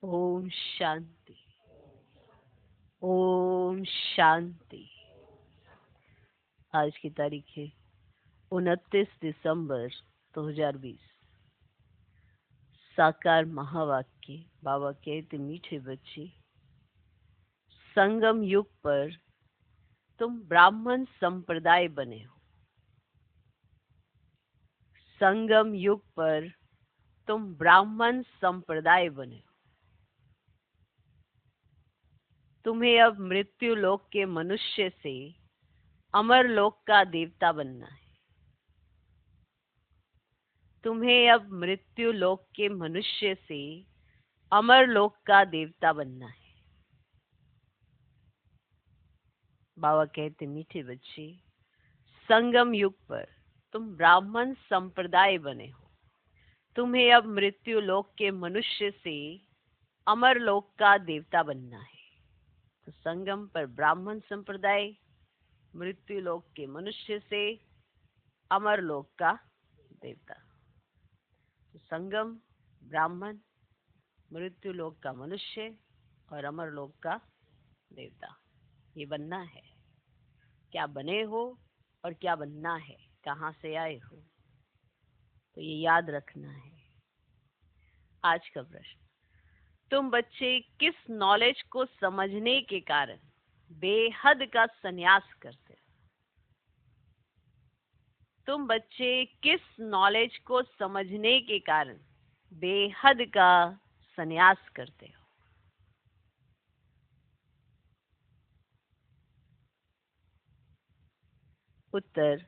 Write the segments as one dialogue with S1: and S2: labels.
S1: ओम शांति। ओम शांति। आज की तारीख है 29 दिसंबर 2020। साकार महावाक्य। बाबा कहते मीठे बच्चे, संगम युग पर तुम ब्राह्मण संप्रदाय बने हो। संगम युग पर तुम ब्राह्मण संप्रदाय बने हो। तुम्हें अब मृत्यु लोक के मनुष्य से अमर लोक का देवता बनना है। तुम्हें अब मृत्यु लोक के मनुष्य से अमर लोक का देवता बनना है। बाबा कहते मीठे बच्चे, संगम युग पर तुम ब्राह्मण संप्रदाय बने हो। तुम्हें अब मृत्यु लोक के मनुष्य से अमर लोक का देवता बनना है। तो संगम पर ब्राह्मण संप्रदाय, मृत्यु लोक के मनुष्य से अमर लोक का देवता। तो संगम, ब्राह्मण, मृत्यु लोक का मनुष्य और अमर लोक का देवता, ये बनना है। क्या बने हो और क्या बनना है, कहाँ से आए हो, तो ये याद रखना है। आज का प्रश्न, तुम बच्चे किस नॉलेज को समझने के कारण बेहद का संन्यास करते हो? तुम बच्चे किस नॉलेज को समझने के कारण बेहद का संन्यास करते हो? उत्तर,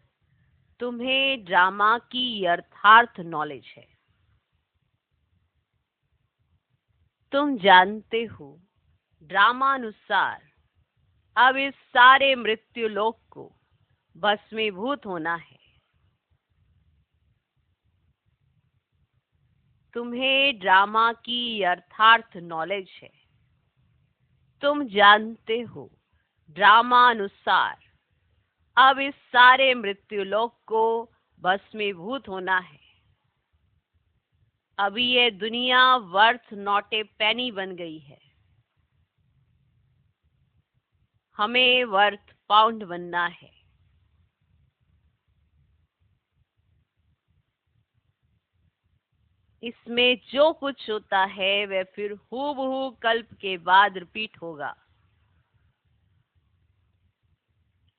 S1: तुम्हें ड्रामा की यथार्थ नॉलेज है। तुम जानते हो ड्रामानुसार अब इस सारे मृत्यु लोक को भस्मीभूत होना है। तुम्हें ड्रामा की यथार्थ नॉलेज है। तुम जानते हो ड्रामानुसार अब इस सारे मृत्यु लोक को भस्मीभूत होना है। अभी ये दुनिया वर्थ नॉट ए पेनी बन गई है। हमें वर्थ पाउंड बनना है। इसमें जो कुछ होता है वह फिर हूबहू कल्प के बाद रिपीट होगा।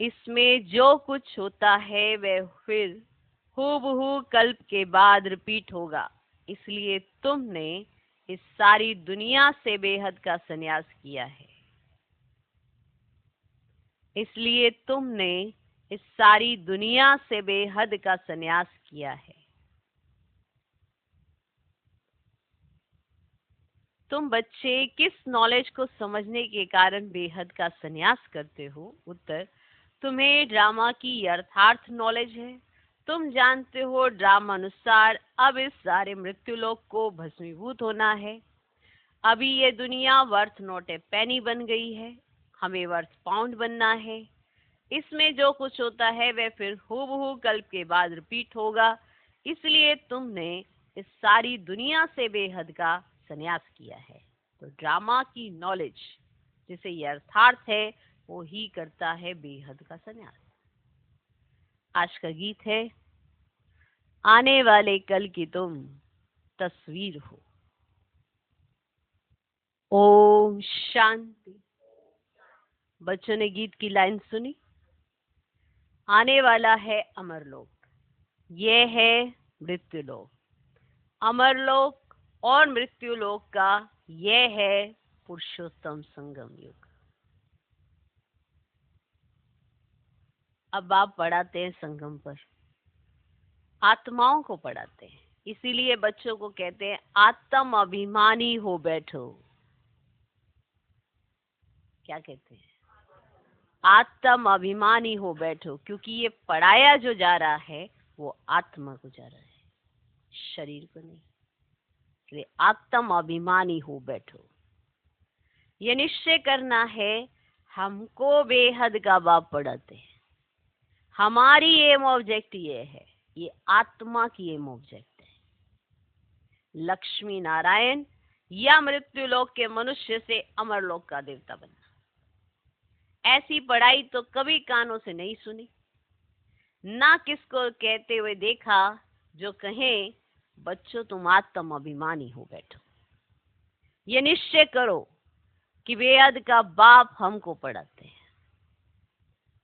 S1: इसमें जो कुछ होता है वह फिर हूबहू कल्प के बाद रिपीट होगा। इसलिए तुमने इस सारी दुनिया से बेहद का संन्यास किया है। इसलिए तुमने इस सारी दुनिया से बेहद का संन्यास किया है। तुम बच्चे किस नॉलेज को समझने के कारण बेहद का संन्यास करते हो? उत्तर, तुम्हें ड्रामा की यथार्थ नॉलेज है। तुम जानते हो ड्रामा अनुसार अब इस सारे मृत्युलोक को भस्मीभूत होना है। अभी ये दुनिया वर्थ नॉट ए पेनी बन गई है। हमें वर्थ पाउंड बनना है। इसमें जो कुछ होता है वह फिर हूबहू कल्प के बाद रिपीट होगा। इसलिए तुमने इस सारी दुनिया से बेहद का संन्यास किया है। तो ड्रामा की नॉलेज जिसे यथार्थ है वो ही करता है बेहद का संन्यास। आज का गीत है, आने वाले कल की तुम तस्वीर हो। ओम शांति। बच्चों ने गीत की लाइन सुनी। आने वाला है अमरलोक, ये है मृत्युलोक। अमरलोक और मृत्युलोक का यह है पुरुषोत्तम संगम युग। अब आप पढ़ाते हैं संगम पर, आत्माओं को पढ़ाते हैं। इसीलिए बच्चों को कहते हैं आत्म अभिमानी हो बैठो। क्या कहते हैं? आत्म अभिमानी हो बैठो, क्योंकि ये पढ़ाया जो जा रहा है वो आत्मा को जा रहा है, शरीर को नहीं। इसलिए आत्म अभिमानी हो बैठो। ये निश्चय करना है हमको बेहद का बाप पढ़ाते हैं। हमारी एम ऑब्जेक्ट ये है, ये आत्मा की एम ऑब्जेक्ट है। लक्ष्मी नारायण या मृत्यु लोक के मनुष्य से अमर लोक का देवता बनना। ऐसी पढ़ाई तो कभी कानों से नहीं सुनी, ना किसको कहते हुए देखा जो कहे बच्चों तुम आत्म अभिमानी हो बैठो। ये निश्चय करो कि बेहद का बाप हमको पढ़ाते हैं।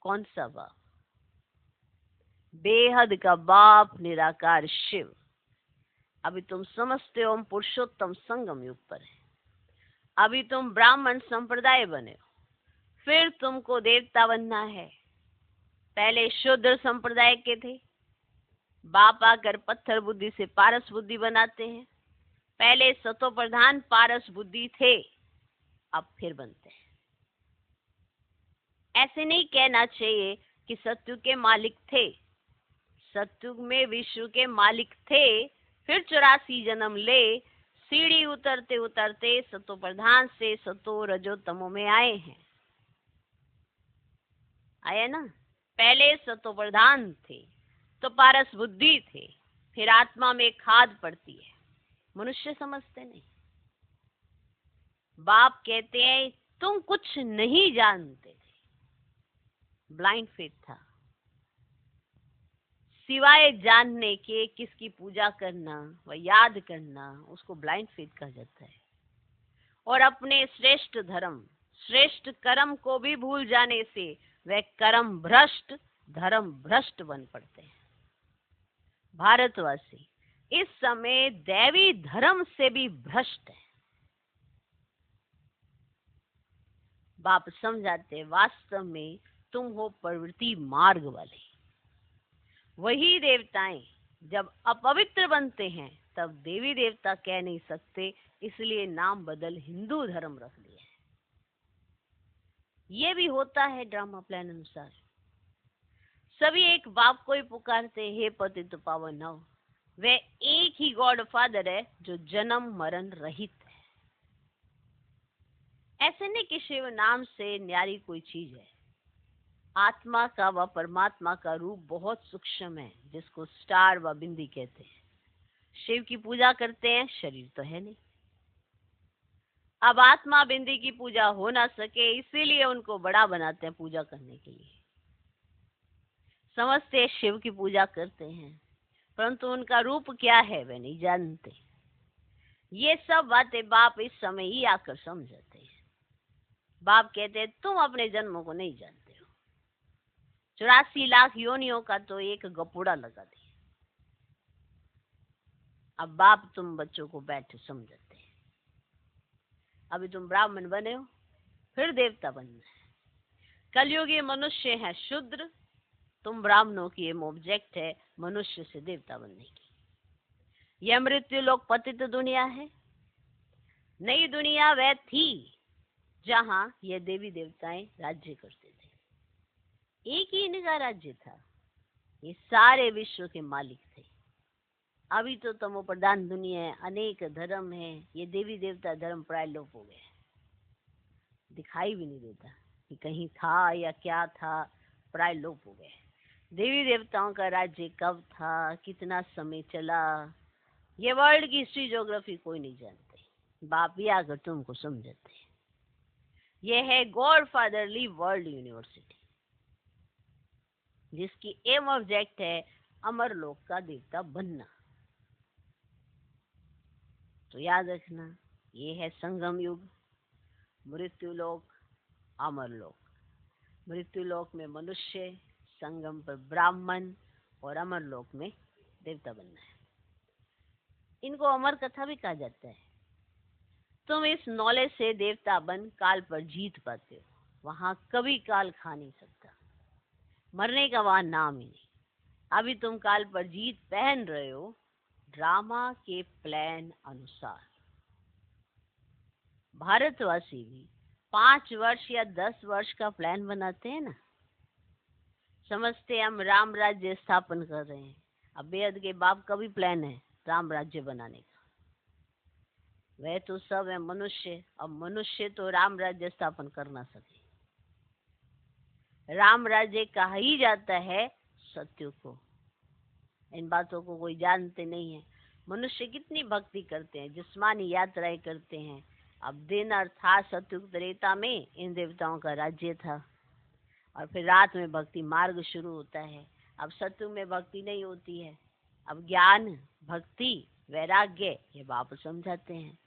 S1: कौन सा बाप? बेहद का बाप निराकार शिव। अभी तुम समझते हो हम पुरुषोत्तम संगम युग पर है। अभी तुम ब्राह्मण संप्रदाय बने हो, फिर तुमको देवता बनना है। पहले शूद्र संप्रदाय के थे, बाप आकर पत्थर बुद्धि से पारस बुद्धि बनाते हैं। पहले सतो प्रधान पारस बुद्धि थे, अब फिर बनते हैं। ऐसे नहीं कहना चाहिए कि सत्युग के मालिक थे। सत्युग में विश्व के मालिक थे, फिर 84 जन्म ले सीढ़ी उतरते उतरते सतो प्रधान से सतो रजो तमो में आए हैं। आया ना? पहले सतो प्रधान थे तो पारस बुद्धि थे, फिर आत्मा में खाद पड़ती है। मनुष्य समझते नहीं। बाप कहते हैं तुम कुछ नहीं जानते थे। ब्लाइंड फेथ था। सिवाय जानने के किसकी पूजा करना व याद करना, उसको ब्लाइंड फेथ कहा जाता है। और अपने श्रेष्ठ धर्म, श्रेष्ठ कर्म को भी भूल जाने से वह कर्म भ्रष्ट, धर्म भ्रष्ट बन पड़ते हैं। भारतवासी इस समय दैवी धर्म से भी भ्रष्ट है। बाप समझाते वास्तव में तुम हो प्रवृत्ति मार्ग वाले। वही देवताएं जब अपवित्र बनते हैं तब देवी देवता कह नहीं सकते, इसलिए नाम बदल हिंदू धर्म रख दिया है। ये भी होता है ड्रामा प्लान अनुसार। सभी एक बाप को ही पुकारते, हे पतित पावन नव। वह एक ही गॉड फादर है जो जन्म मरण रहित है। ऐसे नहीं कि शिव नाम से न्यारी कोई चीज है। आत्मा का व परमात्मा का रूप बहुत सूक्ष्म है, जिसको स्टार व बिंदी कहते हैं। शिव की पूजा करते हैं, शरीर तो है नहीं। अब आत्मा बिंदी की पूजा हो ना सके, इसीलिए उनको बड़ा बनाते हैं पूजा करने के लिए। समझते शिव की पूजा करते हैं, परंतु उनका रूप क्या है वे नहीं जानते। ये सब बातें बाप इस समय ही आकर समझाते हैं। बाप कहते हैं तुम अपने जन्मों को नहीं जानते हो। 84 लाख योनियों का तो एक गपुड़ा लगा दिया। अब बाप तुम बच्चों को बैठ समझाते हैं। अभी तुम ब्राह्मण बने हो, फिर देवता बनना है। कलयुगी मनुष्य है शूद्र, तुम ब्राह्मणों की एम ऑब्जेक्ट है मनुष्य से देवता बनने की। यह मृत्यु लोक पतित दुनिया है। नई दुनिया वह थी जहां ये देवी देवताएं राज्य करते थे। एक ही इनका राज्य था, ये सारे विश्व के मालिक थे। अभी तो तमो प्रधान दुनिया है, अनेक धर्म है, ये देवी देवता धर्म प्राय लोप हो गए। दिखाई भी नहीं देता कि कहीं था या क्या था, प्राय लोप हो गए। देवी देवताओं का राज्य कब था, कितना समय चला, ये वर्ल्ड की हिस्ट्री ज्योग्राफी कोई नहीं जानते। बाप ही आकर तुमको समझाते हैं। यह है गॉड फादरली वर्ल्ड यूनिवर्सिटी, जिसकी एम ऑब्जेक्ट है अमर लोक का देवता बनना। तो याद रखना, ये है संगम युग, मृत्यु लोक, अमर लोक। मृत्यु लोक में मनुष्य, संगम पर ब्राह्मण और अमर लोक में देवता बनना है। इनको अमर कथा भी कहा जाता है। तुम इस नॉलेज से देवता बन काल पर जीत पाते हो। वहां कभी काल खा नहीं सकता, मरने का वहां नाम ही नहीं। अभी तुम काल पर जीत पहन रहे हो ड्रामा के प्लान अनुसार। भारतवासी भी 5 वर्ष या 10 वर्ष का प्लान बनाते हैं ना। समझते हम राम राज्य स्थापन कर रहे हैं। अब बेहद के बाप का भी प्लान है राम राज्य बनाने का। वह तो सब है मनुष्य, अब मनुष्य तो राम राज्य स्थापन कर ना सके। राम राज्य कहा ही जाता है सत्य को। इन बातों को कोई जानते नहीं है। मनुष्य कितनी भक्ति करते हैं, जिस्मानी यात्राएं करते हैं। अब दिन अर्थात सतयुग त्रेता में इन देवताओं का राज्य था, और फिर रात में भक्ति मार्ग शुरू होता है। अब सतयुग में भक्ति नहीं होती है। अब ज्ञान, भक्ति, वैराग्य, ये बाप समझाते हैं।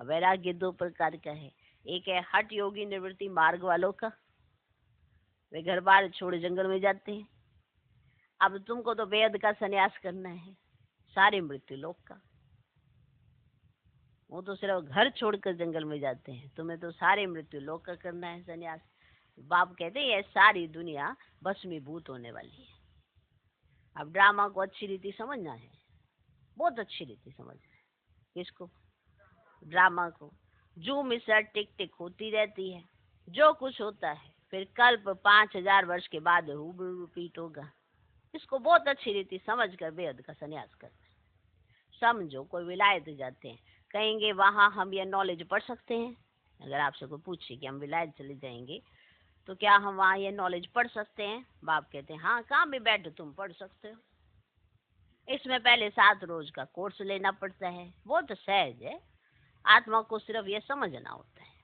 S1: अब वैराग्य दो प्रकार का है। एक है हठ योगी निवृत्ति मार्ग वालों का, वे घर बार छोड़ जंगल में जाते हैं। अब तुमको तो वेद का संन्यास करना है, सारे मृत्यु लोक का। वो तो सिर्फ घर छोड़कर जंगल में जाते हैं, तुम्हें तो सारे मृत्यु लोक का करना है संन्यास। बाप कहते हैं ये सारी दुनिया भस्मीभूत होने वाली है। अब ड्रामा को अच्छी रीति समझना है, बहुत अच्छी रीति समझना है। किसको? ड्रामा को। जो मिसर टिक टिक होती रहती है, जो कुछ होता है फिर कल्प 5000 वर्ष के बाद हूबहू रिपीट होगा। इसको बहुत अच्छी रीति समझ कर बेहद का संन्यास करना है। समझो कोई विलायत जाते हैं, कहेंगे वहां हम ये नॉलेज पढ़ सकते हैं। अगर आपसे कोई पूछे कि हम विलायत चले जाएंगे तो क्या हम वहाँ ये नॉलेज पढ़ सकते हैं? बाप कहते हैं हाँ, कहाँ भी बैठो तुम पढ़ सकते हो। इसमें पहले 7 रोज का कोर्स लेना पड़ता है, वो तो सहज है। आत्मा को सिर्फ ये समझना होता है।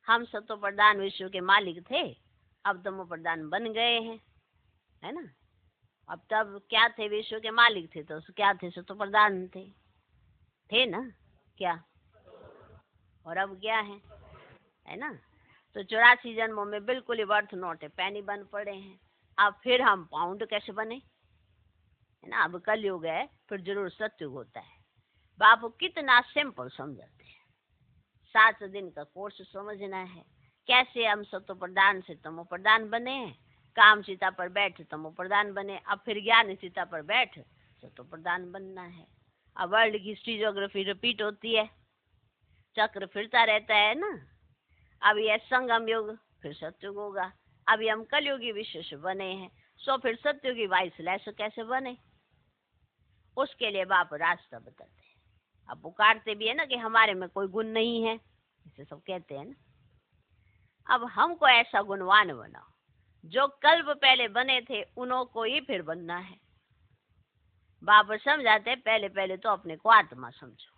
S1: हम सतो प्रधान विश्व के मालिक थे, अब तमो प्रधान बन गए हैं, है ना। अब तब क्या थे? विश्व के मालिक थे, तो क्या थे? सतो प्रधान थे ना क्या? और अब क्या है ना। तो 84 जन्मों में बिल्कुल ही वर्थ नोट है, पैनी बन पड़े हैं। अब फिर हम पाउंड कैसे बने, है ना। अब कलयुग है, फिर जरूर सतयुग होता है। बापू कितना सिंपल समझाते हैं। 7 दिन का कोर्स समझना है, कैसे हम सतो प्रधान से तमो प्रधान बने हैं। काम सीता पर बैठ तमो प्रधान बने, अब फिर ज्ञान सीता पर बैठ सतो प्रधान बनना है। अब वर्ल्ड की हिस्ट्री ज्योग्राफी रिपीट होती है, चक्र फिरता रहता है ना। अब यह संगम युग, फिर सतयुग होगा। अभी हम कलयुगी विश्व से बने हैं, सो फिर सतयुगी वाइस लैस कैसे बने, उसके लिए बाप रास्ता बताते हैं। अब पुकारते भी है ना कि हमारे में कोई गुण नहीं है, इसे सब कहते हैं ना। अब हमको ऐसा गुणवान बनाओ, जो कल्प पहले बने थे उन्हों को ही फिर बनना है। बाप समझाते हैं पहले पहले तो अपने को आत्मा समझो।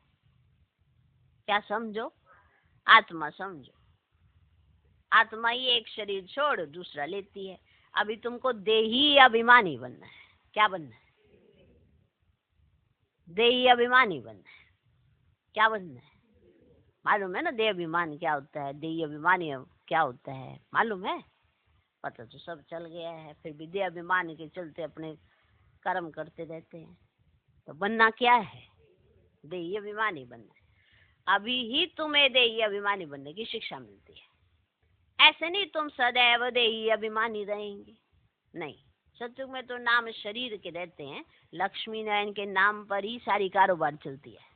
S1: क्या समझो? आत्मा समझो। आत्मा ही एक शरीर छोड़ दूसरा लेती है। अभी तुमको देही अभिमानी बनना है। क्या बनना है? देही अभिमानी बनना है। क्या बनना है? मालूम है ना देह अभिमान क्या होता है, देही अभिमानी क्या होता है, मालूम है? पता तो सब चल गया है, फिर भी देह अभिमान के चलते अपने कर्म करते रहते हैं। तो बनना क्या है? देही अभिमानी बनना है। अभी ही तुम्हें देही अभिमानी बनने की शिक्षा मिलती है। ऐसे नहीं तुम सदैव देही अभिमानी रहेंगे, नहीं। सतयुग में तो नाम शरीर के रहते हैं, लक्ष्मी नारायण के नाम पर ही सारी कारोबार चलती है।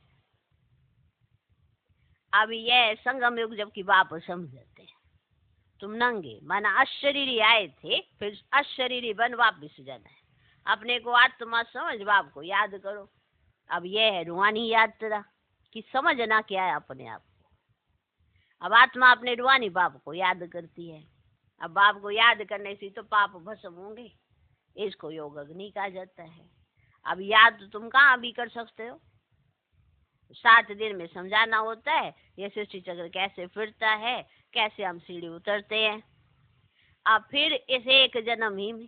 S1: अब यह संगम युग जबकि बाप समझते हैं, तुम नंगे माना अशरीरी आए थे, फिर अशरीरी बन वापिस जाना है। अपने को आत्मा समझ बाप को याद करो। अब यह है रूहानी यात्रा कि समझना क्या है अपने आप को। अब आत्मा अपने रूहानी बाप को याद करती है। अब बाप को याद करने से तो पाप भस्म होंगे, इसको योग अग्नि कहा जाता है। अब याद तो तुम कहाँ भी कर सकते हो, 7 दिन में समझाना होता है ये सृष्टि चक्र कैसे फिरता है, कैसे हम सीढ़ी उतरते हैं। अब फिर इस एक जन्म ही में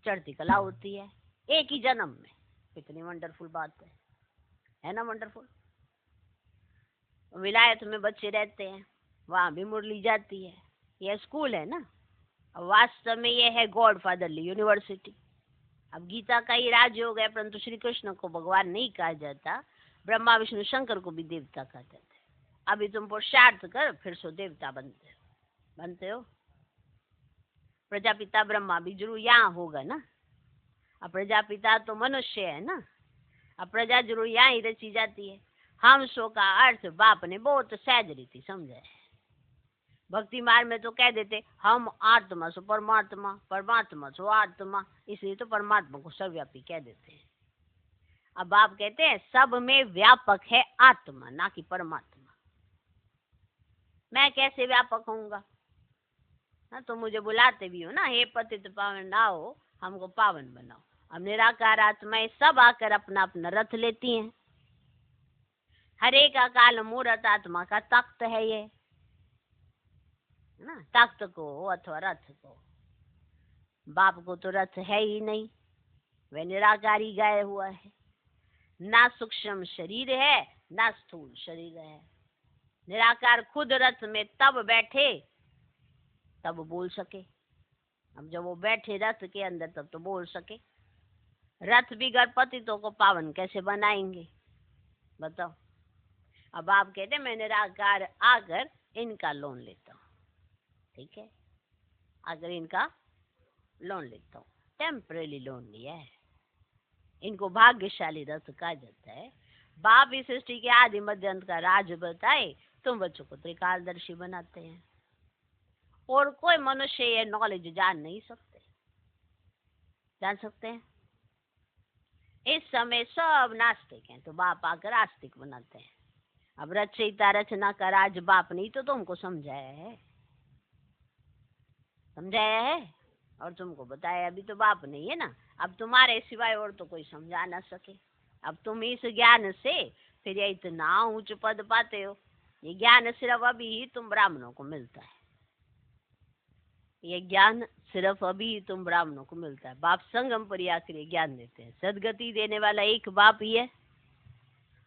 S1: चढ़ती कला होती है, एक ही जन्म में। कितनी वंडरफुल बात है ना, वंडरफुल। विलायत में बच्चे रहते हैं, वहां भी मुरली जाती है। यह स्कूल है ना। वास्तव में यह है गॉड फादरली यूनिवर्सिटी। अब गीता का ही राजयोग है, परंतु श्री कृष्ण को भगवान नहीं कहा जाता, ब्रह्मा विष्णु शंकर को भी देवता कहा जाता है। अभी तुम पुरुषार्थ कर फिर सो देवता बनते हो। प्रजापिता ब्रह्मा भी जरूर यहाँ होगा ना। अब प्रजापिता तो मनुष्य है ना, अब प्रजा जरूर यहाँ ही रची जाती है। हम सो का अर्थ बाप ने बहुत सहज रीति समझा है। भक्ति मार्ग में तो कह देते हम आत्मा सो परमात्मा, परमात्मा सो आत्मा, इसलिए तो परमात्मा को सर्वव्यापी कह देते हैं। अब बाप कहते हैं सब में व्यापक है आत्मा, ना कि परमात्मा। मैं कैसे व्यापक होऊंगा ना, तो मुझे बुलाते भी हो ना, हे पतित पावन नाओ हमको पावन बनाओ। अब निराकार आत्माएं सब आकर अपना अपना रथ लेती हैं। हरे का काल मूर्त आत्मा का तख्त है ये, है ना, तख्त को अथवा रथ को। बाप को तो रथ है ही नहीं, वह निराकारी गाया हुआ है। ना सूक्ष्म शरीर है ना स्थूल शरीर है। निराकार खुद रथ में तब बैठे तब बोल सके। अब जब वो बैठे रथ के अंदर तब तो बोल सके। रथ बिगड़ पतितों को पावन कैसे बनाएंगे बताओ। अब आप कहते मैं निराकार आकर इनका लोन लेता हूँ, ठीक है, अगर इनका लोन लेता हूँ, टेम्परेरी लोन लिया है, इनको भाग्यशाली रथ कहा जाता है। बाप इस सृष्टि के आदि मध्य अंत का राज बताए, तुम बच्चों को त्रिकालदर्शी बनाते हैं। और कोई मनुष्य ये नॉलेज जान नहीं सकते। जान सकते हैं? इस समय सब नास्तिक हैं, तो बाप आकर आस्तिक बनाते हैं। अब रचयिता रचना का राज बाप नहीं तो तुमको समझाया है, समझाया है और तुमको बताया। अभी तो बाप नहीं है ना, अब तुम्हारे सिवाय और तो कोई समझा ना सके। अब तुम इस ज्ञान से फिर ये इतना ऊंच पद पाते हो। ये ज्ञान सिर्फ अभी ही तुम ब्राह्मणों को मिलता है। ये ज्ञान सिर्फ अभी तुम ब्राह्मणों को मिलता है। बाप संगम पर आकर ये ज्ञान देते हैं। सदगति देने वाला एक बाप ही है।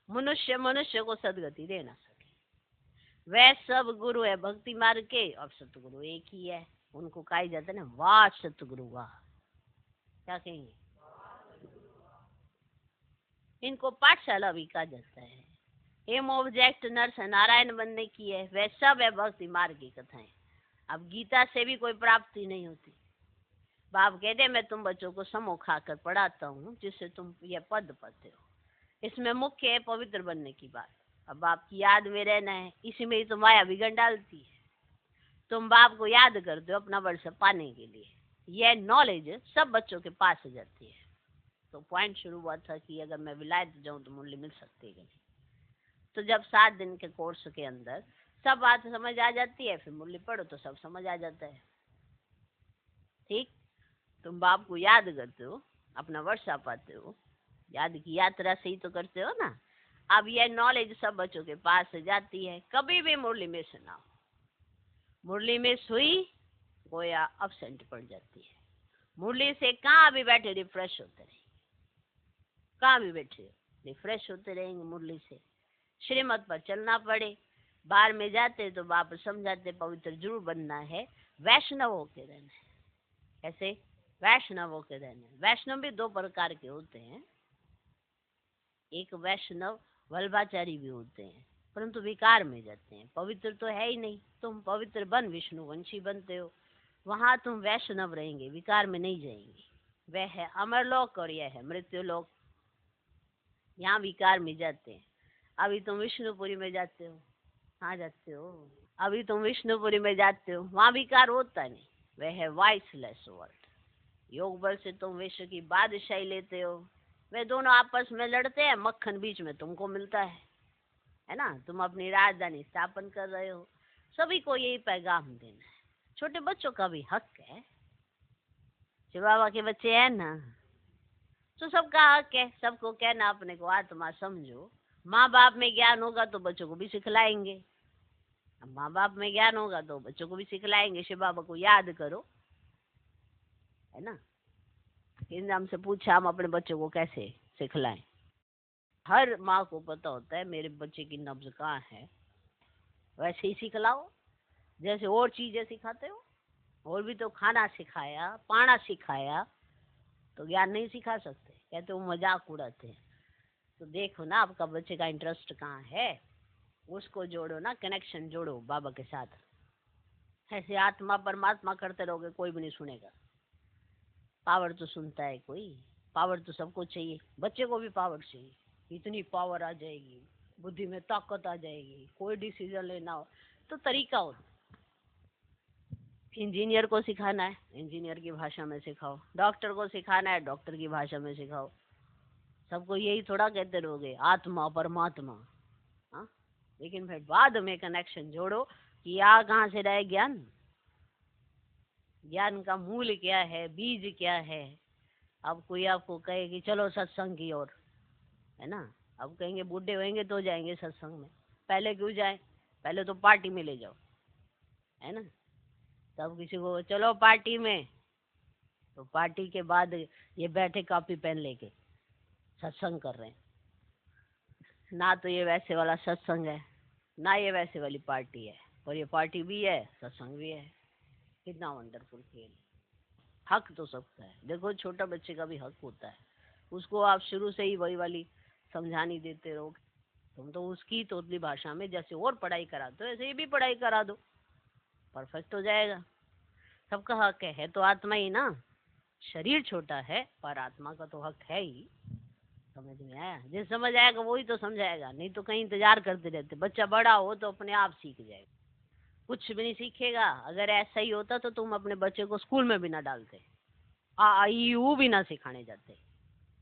S1: मनुष्य मनुष्य को सदगति दे ना सके। वह सब गुरु है भक्ति मार्ग के, और सतगुरु एक ही है। उनको कहा जाता है ना, वाह सतगुरु वाह। क्या कहेंगे? इनको पाठशाला भी कहा जाता है। एम ऑब्जेक्ट नर्स नारायण बनने की है, वह सब है भक्ति मार्ग की कथाएं। अब गीता से भी कोई प्राप्ति नहीं होती। बाप कहते मैं तुम बच्चों को समूह खाकर पढ़ाता हूँ जिससे तुम ये पद पाते हो। इसमें मुख्य है पवित्र बनने की बात। अब बाप की याद में रहना है, इसी में ही तो माया बिगड़ डालती है। तुम बाप को याद करते हो अपना वर्ष पाने के लिए। यह नॉलेज सब बच्चों के पास जाती है। तो पॉइंट शुरू हुआ था कि अगर मैं विलायत जाऊं तो मुरली मिल सकती है कि नहीं। तो जब 7 दिन के कोर्स के अंदर सब बात समझ आ जाती है, फिर मुरली पढ़ो तो सब समझ आ जाता है। ठीक, तुम बाप को याद करते हो, अपना वर्षा पाते हो, याद की यात्रा से ही तो करते हो ना। अब यह नॉलेज सब बच्चों के पास जाती है। कभी भी मुरली में सुनाओ, मुरली में सुई गोया अपसेंट पड़ जाती है। मुरली से कहाँ भी बैठे रिफ्रेश होते रहे, कहाँ भी बैठे रिफ्रेश होते रहेंगे मुरली से। श्रीमत पर चलना पड़े, बाहर में जाते तो बाप समझाते पवित्र जरूर बनना है, वैष्णव होके रहना है। कैसे? वैष्णव होके रहना है। वैष्णव भी 2 प्रकार के होते हैं। एक वैष्णव वल्लभाचारी भी होते हैं, परंतु विकार में जाते हैं। पवित्र तो है ही नहीं। तुम पवित्र बन विष्णु वंशी बनते हो, वहां तुम वैष्णव रहेंगे, विकार में नहीं जाएंगे। वह है अमरलोक और यह है मृत्युलोक। यहाँ विकार में जाते हैं। अभी तुम विष्णुपुरी में जाते हो, कहाँ जाते हो? अभी तुम विष्णुपुरी में जाते हो, वहाँ विकार होता नहीं। वह है वाइसलेस वर्ल्ड। योग बल से तुम विश्व की बादशाही लेते हो। वे दोनों आपस में लड़ते हैं, मक्खन बीच में तुमको मिलता है ना। तुम अपनी राजधानी स्थापन कर रहे हो। सभी को यही पैगाम देना है। छोटे बच्चों का भी हक है। शिव बाबा के बच्चे हैं ना, तो सबका हक है सबको कहना अपने को आत्मा समझो। माँ बाप में ज्ञान होगा तो बच्चों को भी सिखलाएंगे। अब माँ बाप में ज्ञान होगा तो बच्चों को भी सिखलाएंगे। शिव बाबा को याद करो, है ना। हमसे पूछा हम अपने बच्चों को कैसे सिखलाएं। हर माँ को पता होता है मेरे बच्चे की नब्ज कहाँ है, वैसे ही सिखलाओ जैसे और चीजें सिखाते हो। और भी तो खाना सिखाया, पाना सिखाया, तो ज्ञान नहीं सिखा सकते। कहते वो मजाक उड़ाते हैं। तो देखो ना आपका बच्चे का इंटरेस्ट कहाँ है, उसको जोड़ो ना, कनेक्शन जोड़ो बाबा के साथ। ऐसे आत्मा परमात्मा करते रहोगे कोई भी नहीं सुनेगा। पावर तो सुनता है कोई, पावर तो सबको चाहिए। बच्चे को भी पावर चाहिए। इतनी पावर आ जाएगी, बुद्धि में ताकत आ जाएगी, कोई डिसीजन लेना हो तो तरीका हो। इंजीनियर को सिखाना है, इंजीनियर की भाषा में सिखाओ। डॉक्टर को सिखाना है, डॉक्टर की भाषा में सिखाओ। सबको यही थोड़ा कहते रहोगे आत्मा परमात्मा। हाँ, लेकिन फिर बाद में कनेक्शन जोड़ो कि यहाँ कहाँ से रहे ज्ञान। ज्ञान का मूल क्या है, बीज क्या है, अब कोई आपको कहे कि चलो सत्संग की ओर, है ना, अब कहेंगे बूढ़े होंगे तो जाएंगे सत्संग में, पहले क्यों जाए, पहले तो पार्टी में ले जाओ, है ना। तब किसी को चलो पार्टी में, तो पार्टी के बाद ये बैठे कॉपी पेन लेके सत्संग कर रहे हैं। ना तो ये वैसे वाला सत्संग है, ना ये वैसे वाली पार्टी है, और ये पार्टी भी है सत्संग भी है। कितना वंडरफुल खेल। हक तो सबका है। देखो छोटा बच्चे का भी हक होता है, उसको आप शुरू से ही वही वाली समझानी देते रहो। तुम तो उसकी तोतली भाषा में जैसे और पढ़ाई कराते हो ऐसे ही भी पढ़ाई करा दो, परफेक्ट हो जाएगा। सबका हक है तो आत्मा ही ना, शरीर छोटा है पर आत्मा का तो हक है ही। समझ में आया? जिस समझ आएगा वही तो समझाएगा, नहीं तो कहीं इंतजार करते रहते। बच्चा बड़ा हो तो अपने आप सीख जाएगा, कुछ भी नहीं सीखेगा। अगर ऐसा ही होता तो तुम अपने बच्चे को स्कूल में भी ना डालते, आ ई ऊ भी ना सिखाने जाते,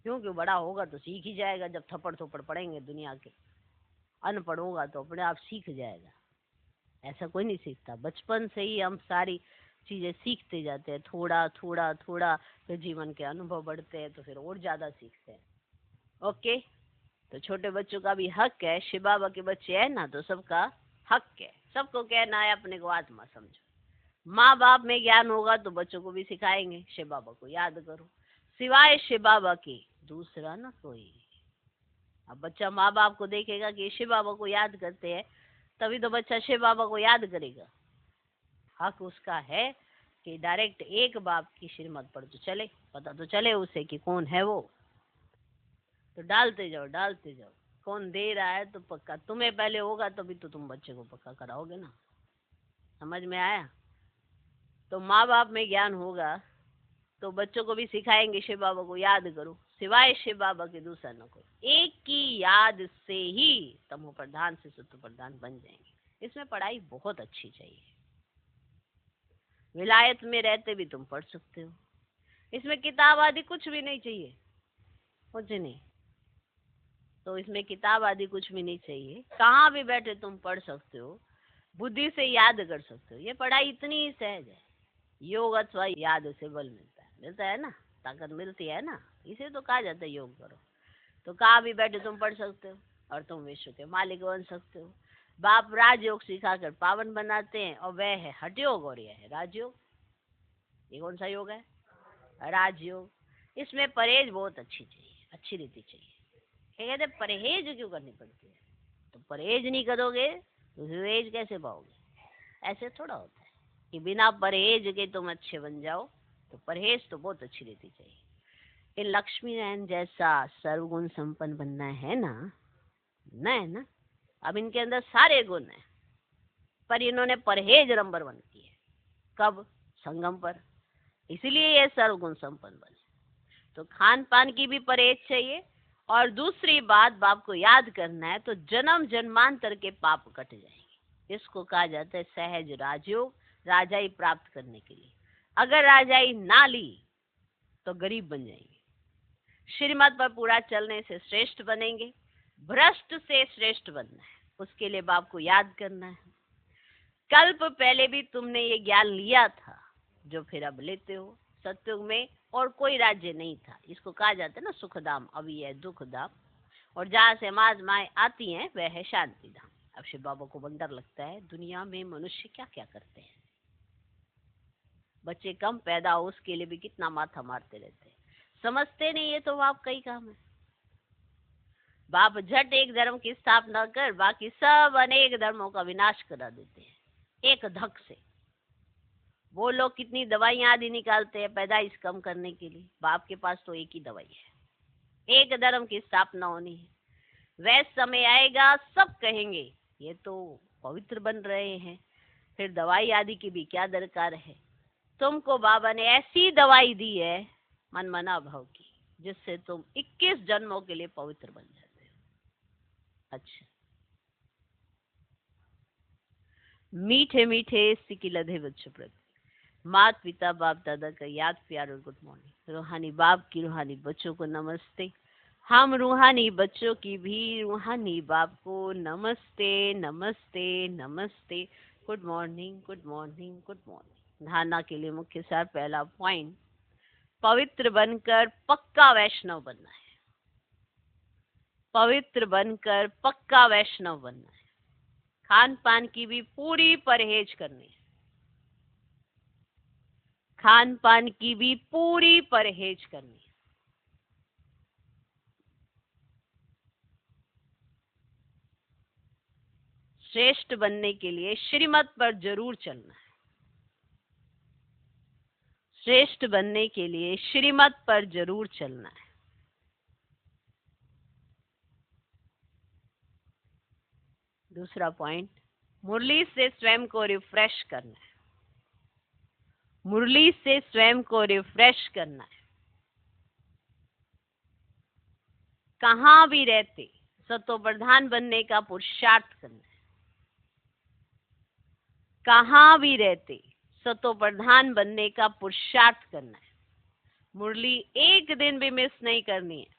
S1: क्योंकि बड़ा होगा तो सीख ही जाएगा। जब थप्पड़ थप्पड़ पड़ेंगे दुनिया के, अनपढ़ होगा तो अपने आप सीख जाएगा। ऐसा कोई नहीं सीखता, बचपन से ही हम सारी चीजें सीखते जाते हैं, थोड़ा थोड़ा थोड़ा, फिर जीवन के अनुभव बढ़ते हैं तो फिर और ज्यादा सीखते हैं। ओके, तो छोटे बच्चों का भी हक है, शिव बाबा के बच्चे है ना, तो सबका हक है। सबको कहना है अपने को आत्मा समझो। माँ बाप में ज्ञान होगा तो बच्चों को भी सिखाएंगे, शिव बाबा को याद करो, सिवाय शिव बाबा के दूसरा ना कोई। अब बच्चा माँ बाप को देखेगा कि शिव बाबा को याद करते हैं, तभी तो बच्चा शिव बाबा को याद करेगा। हक उसका है कि डायरेक्ट एक बाप की श्रीमत पर तो चले, पता तो चले उसे कि कौन है वो। तो डालते जाओ डालते जाओ, कौन दे रहा है तो पक्का तुम्हें पहले होगा, तभी तो तुम बच्चे को पक्का कराओगे ना। समझ में आया? तो माँ बाप में ज्ञान होगा तो बच्चों को भी सिखाएंगे शिव बाबा को याद करो, सिवाय शिव बाबा के दूसरा न कोई। एक की याद से ही तमो प्रधान से सत्व प्रधान बन जाएंगे। इसमें पढ़ाई बहुत अच्छी चाहिए, विलायत में रहते भी तुम पढ़ सकते हो। इसमें किताब आदि कुछ भी नहीं चाहिए, कुछ नहीं। तो इसमें किताब आदि कुछ भी नहीं चाहिए, कहाँ भी बैठे तुम पढ़ सकते हो, बुद्धि से याद कर सकते हो। ये पढ़ाई इतनी सहज है। योग अथवा याद से बल मिलता है ना, ताकत मिलती है ना, इसे तो कहा जाता है योग करो। तो कहाँ भी बैठे तुम पढ़ सकते हो और तुम विश्व के मालिक बन सकते हो। बाप राजयोग सिखाकर पावन बनाते हैं, और वह है हठयोग और यह है राजयोग। ये कौन सा योग है? राजयोग। इसमें परहेज बहुत अच्छी चाहिए, अच्छी रीति चाहिए। क्या कहते हैं, परहेज क्यों करनी पड़ती है? तो परहेज नहीं करोगे तो विवेज कैसे पाओगे? ऐसे थोड़ा होता है कि बिना परहेज के तुम अच्छे बन जाओ। तो परहेज तो बहुत अच्छी रीति चाहिए। ये लक्ष्मी नारायण जैसा सर्वगुण संपन्न बनना है ना, है ना। अब इनके अंदर सारे गुण हैं, पर इन्होंने परहेज नंबर 1 की है। कब? संगम पर। इसीलिए ये सर्वगुण संपन्न बने। तो खान पान की भी परहेज चाहिए, और दूसरी बात बाप को याद करना है तो जन्म जन्मांतर के पाप कट जाएंगे। इसको कहा जाता है सहज राजयोग, राजाई प्राप्त करने के लिए। अगर राजाई ना ली तो गरीब बन जाएंगे, श्रीमत पर पूरा चलने से श्रेष्ठ बनेंगे। भ्रष्ट से श्रेष्ठ बनना है, उसके लिए बाप को याद करना है। कल्प पहले भी तुमने ये ज्ञान लिया था जो फिर अब लेते हो। सत्युग में और कोई राज्य नहीं था, इसको कहा जाता है ना सुखधाम, अभी है दुखधाम। और जहाँ से माए आती हैं वह है शांति धाम। अब शिव बाबा को वंडर लगता है दुनिया में मनुष्य क्या क्या करते हैं। बच्चे कम पैदा हो उसके लिए भी कितना माथा मारते रहते हैं, समझते नहीं ये तो बाप का ही काम है। बाप झट एक धर्म की स्थापना कर बाकी सब अनेक धर्मों का विनाश करा देते हैं एक धक से। वो लोग कितनी दवाइयां आदि निकालते हैं पैदाइश कम करने के लिए, बाप के पास तो एक ही दवाई है, एक धर्म की स्थापना होनी है। वह समय आएगा सब कहेंगे ये तो पवित्र बन रहे हैं, फिर दवाई आदि की भी क्या दरकार है। तुमको बाबा ने ऐसी दवाई दी है मन मना भाव की, जिससे तुम 21 जन्मों के लिए पवित्र बन जाते हो। अच्छा, मीठे मीठे सिकी लधे बच्चों प्रति मात पिता बाप दादा का याद प्यार और गुड मॉर्निंग। रूहानी बाप की रूहानी बच्चों को नमस्ते। हम रूहानी बच्चों की भी रूहानी बाप को नमस्ते नमस्ते नमस्ते। Good morning good morning good morning. धारणा के लिए मुख्य सार पहला पॉइंट, पवित्र बनकर पक्का वैष्णव बनना है। पवित्र बनकर पक्का वैष्णव बनना है। खान पान की भी पूरी परहेज करनी है। खान पान की भी पूरी परहेज करनी है। श्रेष्ठ बनने के लिए श्रीमत पर जरूर चलना है। श्रेष्ठ बनने के लिए श्रीमत पर जरूर चलना है। दूसरा पॉइंट, मुरली से स्वयं को रिफ्रेश करना है। मुरली से स्वयं को रिफ्रेश करना है। कहां भी रहते सतो प्रधान बनने का पुरुषार्थ करना है। कहां भी रहते सतो प्रधान बनने का पुरुषार्थ करना है। मुरली एक दिन भी मिस नहीं करनी है।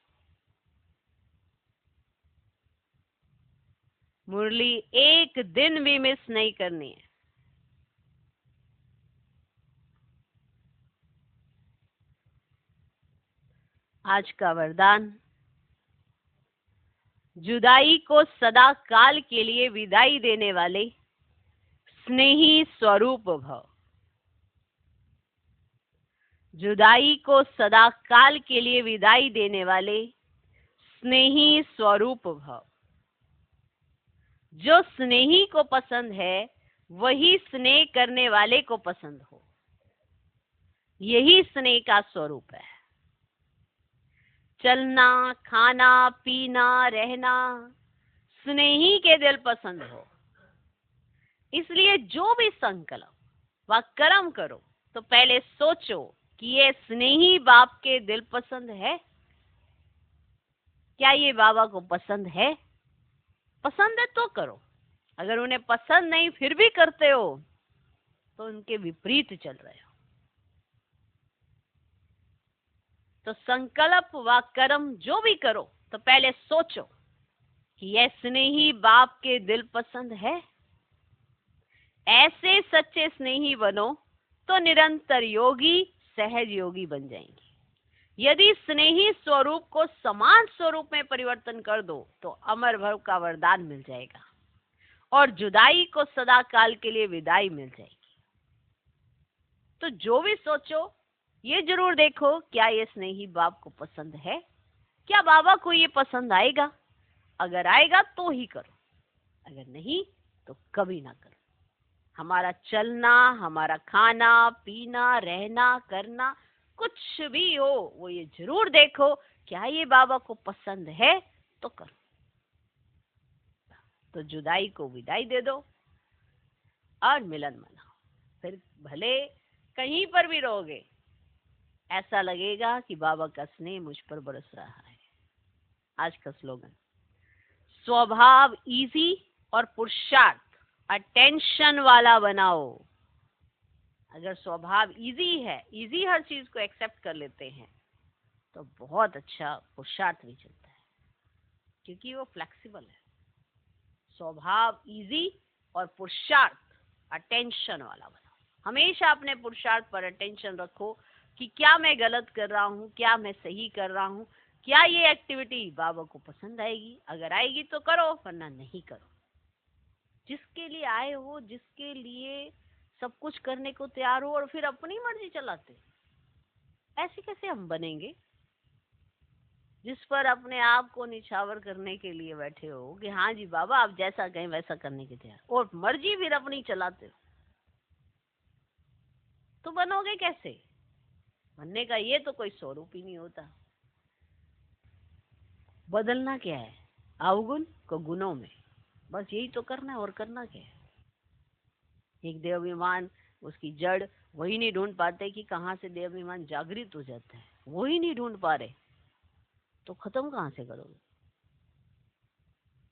S1: मुरली एक दिन भी मिस नहीं करनी है। आज का वरदान, जुदाई को सदा काल के लिए विदाई देने वाले स्नेही स्वरूप भव। जुदाई को सदा काल के लिए विदाई देने वाले स्नेही स्वरूप भव। जो स्नेही को पसंद है वही स्नेह करने वाले को पसंद हो। यही स्नेह का स्वरूप है। चलना, खाना, पीना, रहना स्नेही के दिल पसंद हो। इसलिए जो भी संकल्प व कर्म करो तो पहले सोचो कि ये स्नेही बाप के दिल पसंद है। क्या ये बाबा को पसंद है? पसंद है तो करो। अगर उन्हें पसंद नहीं फिर भी करते हो तो उनके विपरीत चल रहे हो। तो संकल्प व कर्म जो भी करो तो पहले सोचो कि यह स्नेही बाप के दिल पसंद है। ऐसे सच्चे स्नेही बनो तो निरंतर योगी सहज योगी बन जाएंगे। यदि स्नेही स्वरूप को समान स्वरूप में परिवर्तन कर दो तो अमर भव का वरदान मिल जाएगा और जुदाई को सदा काल के लिए विदाई मिल जाएगी। तो जो भी सोचो ये जरूर देखो क्या ये स्नेही बाप को पसंद है। क्या बाबा को ये पसंद आएगा? अगर आएगा तो ही करो, अगर नहीं तो कभी ना करो। हमारा चलना, हमारा खाना, पीना, रहना, करना कुछ भी हो वो ये जरूर देखो क्या ये बाबा को पसंद है तो करो। तो जुदाई को विदाई दे दो और मिलन मनाओ। फिर भले कहीं पर भी रहोगे ऐसा लगेगा कि बाबा का स्नेह मुझ पर बरस रहा है। आज का स्लोगन, स्वभाव इजी और पुरुषार्थ अटेंशन वाला बनाओ। अगर स्वभाव इजी है, इजी हर चीज को एक्सेप्ट कर लेते हैं तो बहुत अच्छा पुरुषार्थ भी चलता है क्योंकि वो फ्लेक्सिबल है। स्वभाव इजी और पुरुषार्थ अटेंशन वाला बनाओ। हमेशा अपने पुरुषार्थ पर अटेंशन रखो कि क्या मैं गलत कर रहा हूँ, क्या मैं सही कर रहा हूँ, क्या ये एक्टिविटी बाबा को पसंद आएगी। अगर आएगी तो करो वरना नहीं करो। जिसके लिए आए हो, जिसके लिए सब कुछ करने को तैयार हो और फिर अपनी मर्जी चलाते, ऐसे कैसे हम बनेंगे? जिस पर अपने आप को निछावर करने के लिए बैठे हो कि हाँ जी बाबा आप जैसा कहें वैसा करने के तैयार, और मर्जी फिर अपनी चलाते हो, तो बनोगे कैसे? बनने का ये तो कोई स्वरूप ही नहीं होता। बदलना क्या है? अवगुण को गुणों में, बस यही तो करना है। और करना क्या है? एक देवाभिमान, उसकी जड़ वही नहीं ढूंढ पाते कि कहाँ से देवाभिमान जागृत हो जाता है, वही नहीं ढूंढ पा रहे तो खत्म कहाँ से करोगे?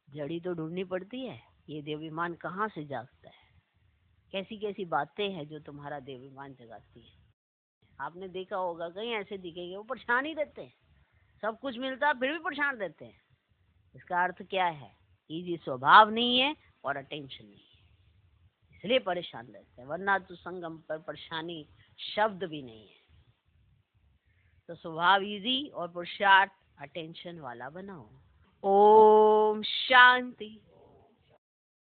S1: जड़ी तो ढूंढनी पड़ती है। ये देवाभिमान कहाँ से जागता है? कैसी कैसी बातें हैं जो तुम्हारा देवाभिमान जगाती है? आपने देखा होगा कहीं ऐसे दिखेंगे वो परेशान ही रहते हैं, सब कुछ मिलता है फिर भी परेशान रहते हैं। इसका अर्थ क्या है? इजी स्वभाव नहीं है और अटेंशन नहीं है, इसलिए परेशान रहते हैं। वरना तो संगम पर परेशानी शब्द भी नहीं है। तो स्वभाव इजी और पुरुषार्थ अटेंशन वाला बनाओ। ओम शांति।